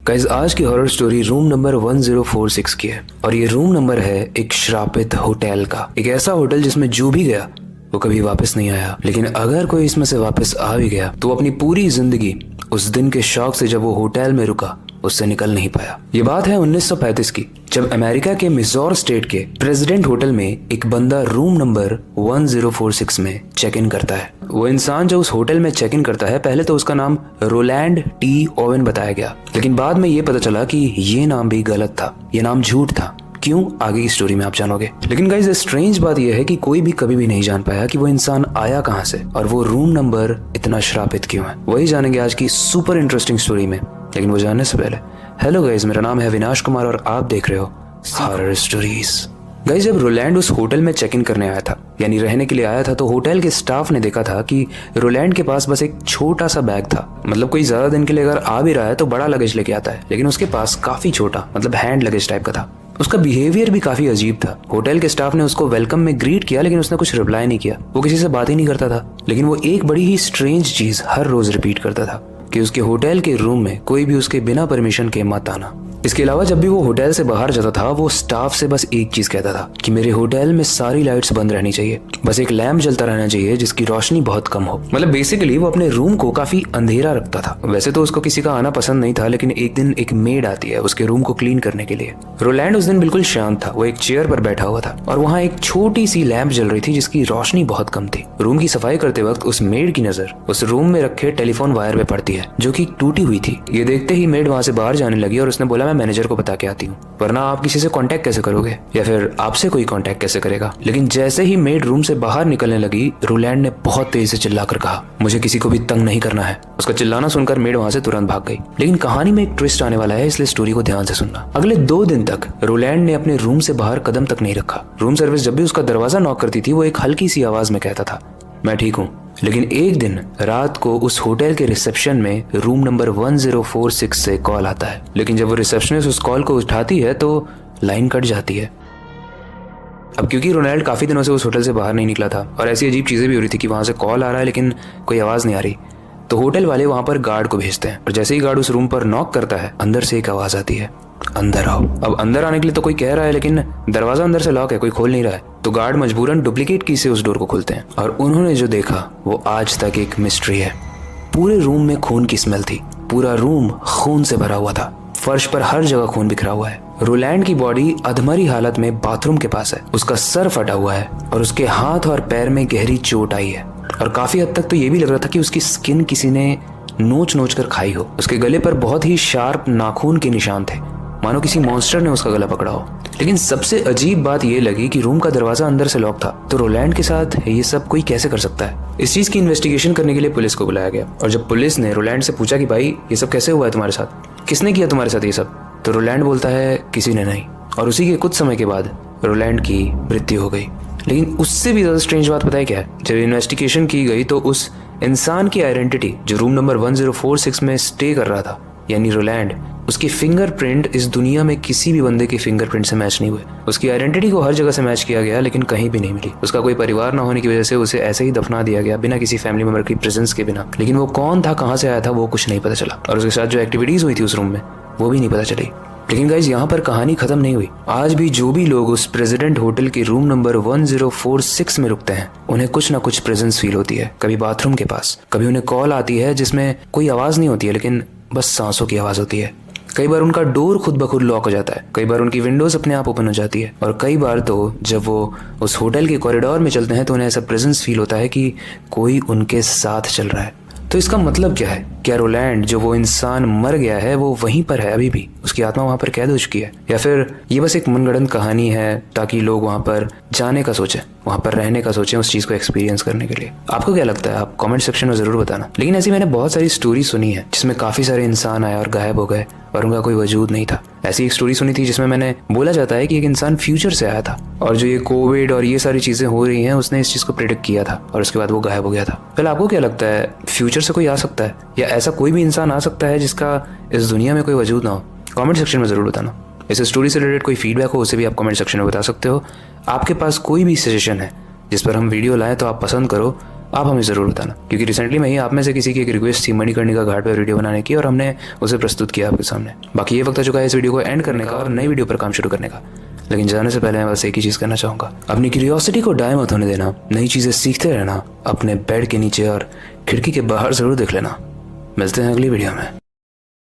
Guys आज की horror story room number 1046 की है और ये रूम नंबर है एक श्रापित होटल का। एक ऐसा होटल जिसमें जो भी गया वो कभी वापस नहीं आया, लेकिन अगर कोई इसमें से वापस आ भी गया तो अपनी पूरी जिंदगी उस दिन के शौक से जब वो होटल में रुका उससे निकल नहीं पाया। ये बात है 1935 की, जब अमेरिका के मिजोर स्टेट के प्रेसिडेंट होटल में एक बंदा रूम नंबर 1046 में चेक इन करता है। वो इंसान जो उस होटल में चेक इन करता है, पहले तो उसका नाम रोलैंड टी ओवेन बताया गया, लेकिन बाद में ये पता चला कि ये नाम भी गलत था, ये नाम झूठ था। क्यों, आगे की स्टोरी में आप जानोगे। लेकिन गाइस स्ट्रेंज बात यह है कि कोई भी कभी भी नहीं जान पाया कि वो इंसान आया कहां से और वो रूम नंबर इतना श्रापित क्यों है। वही जानेंगे आज की सुपर इंटरेस्टिंग स्टोरी में। लेकिन वो जानने से पहले, हेलो गाइस, मेरा नाम है अविनाश कुमार और आप देख रहे हो हॉरर स्टोरीज। गाइस जब रोलैंड उस होटल में चेक इन करने आया था, यानी रहने के लिए आया था, तो होटल के स्टाफ ने देखा था कि रोलैंड के पास बस एक छोटा सा बैग था। मतलब कोई ज्यादा दिन के लिए अगर आ भी रहा है तो बड़ा लगेज लेके आता है, लेकिन उसके पास काफी छोटा, मतलब हैंड लगेज टाइप का था। उसका बिहेवियर भी काफी अजीब था। होटल के स्टाफ ने उसको वेलकम में ग्रीट किया, लेकिन उसने कुछ रिप्लाई नहीं किया। वो किसी से बात ही नहीं करता था। लेकिन वो एक बड़ी ही स्ट्रेंज चीज हर रोज रिपीट करता था कि उसके होटल के रूम में कोई भी उसके बिना परमिशन के मत आना। इसके अलावा जब भी वो होटल से बाहर जाता था वो स्टाफ से बस एक चीज कहता था कि मेरे होटल में सारी लाइट्स बंद रहनी चाहिए, बस एक लैंप जलता रहना चाहिए जिसकी रोशनी बहुत कम हो। मतलब बेसिकली वो अपने रूम को काफी अंधेरा रखता था। वैसे तो उसको किसी का आना पसंद नहीं था, लेकिन एक दिन एक मेड आती है उसके रूम को क्लीन करने के लिए। रोलैंड उस दिन बिल्कुल शांत था। वो एक चेयर पर बैठा हुआ था और वहाँ एक छोटी सी लैंप जल रही थी जिसकी रोशनी बहुत कम थी। रूम की सफाई करते वक्त उस मेड की नजर उस रूम में रखे टेलीफोन वायर पे पड़ती है जो कि टूटी हुई थी। ये देखते ही मेड वहाँ से बाहर जाने लगी और उसने बोला, मैं मैनेजर को बता के आती हूँ, वरना आप किसी से कांटेक्ट कैसे करोगे, या फिर आपसे कोई कांटेक्ट कैसे करेगा। लेकिन जैसे ही मेड रूम से बाहर निकलने लगी, रोलैंड ने बहुत तेज से चिल्लाकर कहा, मुझे किसी को भी तंग नहीं करना है। उसका चिल्लाना सुनकर मेड वहां से तुरंत भाग गई। लेकिन कहानी में एक ट्विस्ट आने वाला है, इसलिए स्टोरी को ध्यान से सुनना। अगले 2 दिन तक रोलैंड ने अपने रूम से बाहर कदम तक नहीं रखा। रूम सर्विस जब भी उसका दरवाजा नॉक करती थी वो एक हल्की सी आवाज में कहता था, मैं ठीक हूँ। लेकिन एक दिन रात को उस होटल के रिसेप्शन में रूम नंबर 1046 से कॉल आता है। लेकिन जब वो रिसेप्शनिस्ट उस कॉल को उठाती है तो लाइन कट जाती है। अब क्योंकि रोनाल्ड काफी दिनों से उस होटल से बाहर नहीं निकला था और ऐसी अजीब चीजें भी हो रही थी कि वहां से कॉल आ रहा है लेकिन कोई आवाज नहीं आ रही, तो होटल वाले वहां पर गार्ड को भेजते हैं। और जैसे ही गार्ड उस रूम पर नॉक करता है, अंदर से एक आवाज आती है, अंदर आओ। अब अंदर आने के लिए तो कोई कह रहा है, लेकिन दरवाजा अंदर से लॉक है, कोई खोल नहीं रहा है। तो गार्ड मजबूरन डुप्लीकेट की से उस डोर को खोलते हैं और उन्होंने जो देखा वो आज तक एक मिस्ट्री है। पूरे रूम में खून की स्मेल थी। पूरा रूम खून से भरा हुआ था। फर्श पर हर जगह खून बिखरा हुआ है। रोलैंड की बॉडी अधमरी हालत में बाथरूम के पास है। उसका सर फटा हुआ है और उसके हाथ और पैर में गहरी चोट आई है और काफी हद तक तो ये भी लग रहा था कि उसकी स्किन किसी ने नोच नोच कर खाई हो। उसके गले पर बहुत ही शार्प नाखून के निशान थे, मानो किसी मॉन्स्टर ने उसका गला पकड़ा हो। लेकिन सबसे अजीब बात यह लगी कि रूम का दरवाजा अंदर से लॉक था, तो रोलैंड के साथ ये सब कोई कैसे कर सकता है। इस चीज की इन्वेस्टिगेशन करने के लिए पुलिस को बुलाया गया और जब पुलिस ने रोलैंड से पूछा कि भाई ये सब कैसे हुआ है तुम्हारे साथ, किसने किया तुम्हारे साथ ये सब, तो रोलैंड बोलता है किसी ने नहीं। और उसी के कुछ समय के बाद रोलैंड की मृत्यु हो गई। लेकिन उससे भी ज्यादा स्ट्रेंज बात पता है क्या है, जब इन्वेस्टिगेशन की गई तो उस इंसान की आइडेंटिटी जो रूम नंबर 1046 में स्टे कर रहा था, यानी रोलैंड, उसकी फिंगरप्रिंट इस दुनिया में किसी भी बंदे की फिंगरप्रिंट से मैच नहीं हुए। उसकी आइडेंटिटी को हर जगह से मैच किया गया लेकिन कहीं भी नहीं मिली। उसका कोई परिवार ना होने की वजह से उसे ऐसे ही दफना दिया गया बिना किसी फैमिली मेंबर की प्रेजेंस के बिना। लेकिन वो कौन था, कहां से आया था, वो कुछ नहीं पता चला और उसके साथ जो एक्टिविटीज हुई थी उस रूम में वो भी नहीं पता चली। लेकिन गाइज यहाँ पर कहानी खत्म नहीं हुई। आज भी जो भी लोग उस प्रेसिडेंट होटल के रूम नंबर 1046 में रुकते हैं उन्हें कुछ ना कुछ प्रेजेंस फील होती है। कभी बाथरूम के पास, कभी उन्हें कॉल आती है जिसमें कोई आवाज नहीं होती है लेकिन बस सांसों की आवाज होती है। कई बार उनका डोर खुद ब खुद लॉक हो जाता है, कई बार उनकी विंडोज अपने आप ओपन हो जाती है और कई बार तो जब वो उस होटल के कॉरिडोर में चलते हैं तो उन्हें ऐसा प्रेजेंस फील होता है कि कोई उनके साथ चल रहा है। तो इसका मतलब क्या है? क्या रोलैंड जो वो इंसान मर गया है वो वहीं पर है अभी भी, उसकी आत्मा वहां पर कैद हो चुकी है, या फिर ये बस एक मनगढ़ंत कहानी है ताकि लोग वहां पर जाने का सोचें, वहां पर रहने का सोचें, उस चीज को एक्सपीरियंस करने के लिए? आपको क्या लगता है? आप कमेंट सेक्शन में जरूर बताना। लेकिन ऐसी मैंने बहुत सारी स्टोरी सुनी है जिसमें काफी सारे इंसान आए और गायब हो गए और उनका कोई वजूद नहीं था। ऐसी एक स्टोरी सुनी थी जिसमें मैंने बोला जाता है कि एक इंसान फ्यूचर से आया था और जो ये कोविड और ये सारी चीजें हो रही हैं उसने इस चीज को प्रेडिक्ट किया था और उसके बाद वो गायब हो गया था। पहले आपको क्या लगता है, फ्यूचर से कोई आ सकता है या ऐसा कोई भी इंसान आ सकता है जिसका इस दुनिया में कोई वजूद ना हो? कमेंट सेक्शन में जरूर बताना। इस स्टोरी से रिलेटेड कोई फीडबैक हो उसे भी आप कमेंट सेक्शन में बता सकते हो। आपके पास कोई भी सजेशन है जिस पर हम वीडियो लाएं तो आप पसंद करो आप हमें ज़रूर बताना, क्योंकि रिसेंटली में ही आप में से किसी की एक रिक्वेस्ट थी मणिकर्णिका घाट पर वीडियो बनाने की और हमने उसे प्रस्तुत किया आपके सामने। बाकी ये वक्त आ चुका है इस वीडियो को एंड करने का और नई वीडियो पर काम शुरू करने का। लेकिन जाने से पहले मैं बस एक ही चीज़ करना चाहूँगा, अपनी क्यूरियोसिटी को डाय मत होने देना, नई चीज़ें सीखते रहना, अपने बेड के नीचे और खिड़की के बाहर ज़रूर देख लेना। मिलते हैं अगली वीडियो में।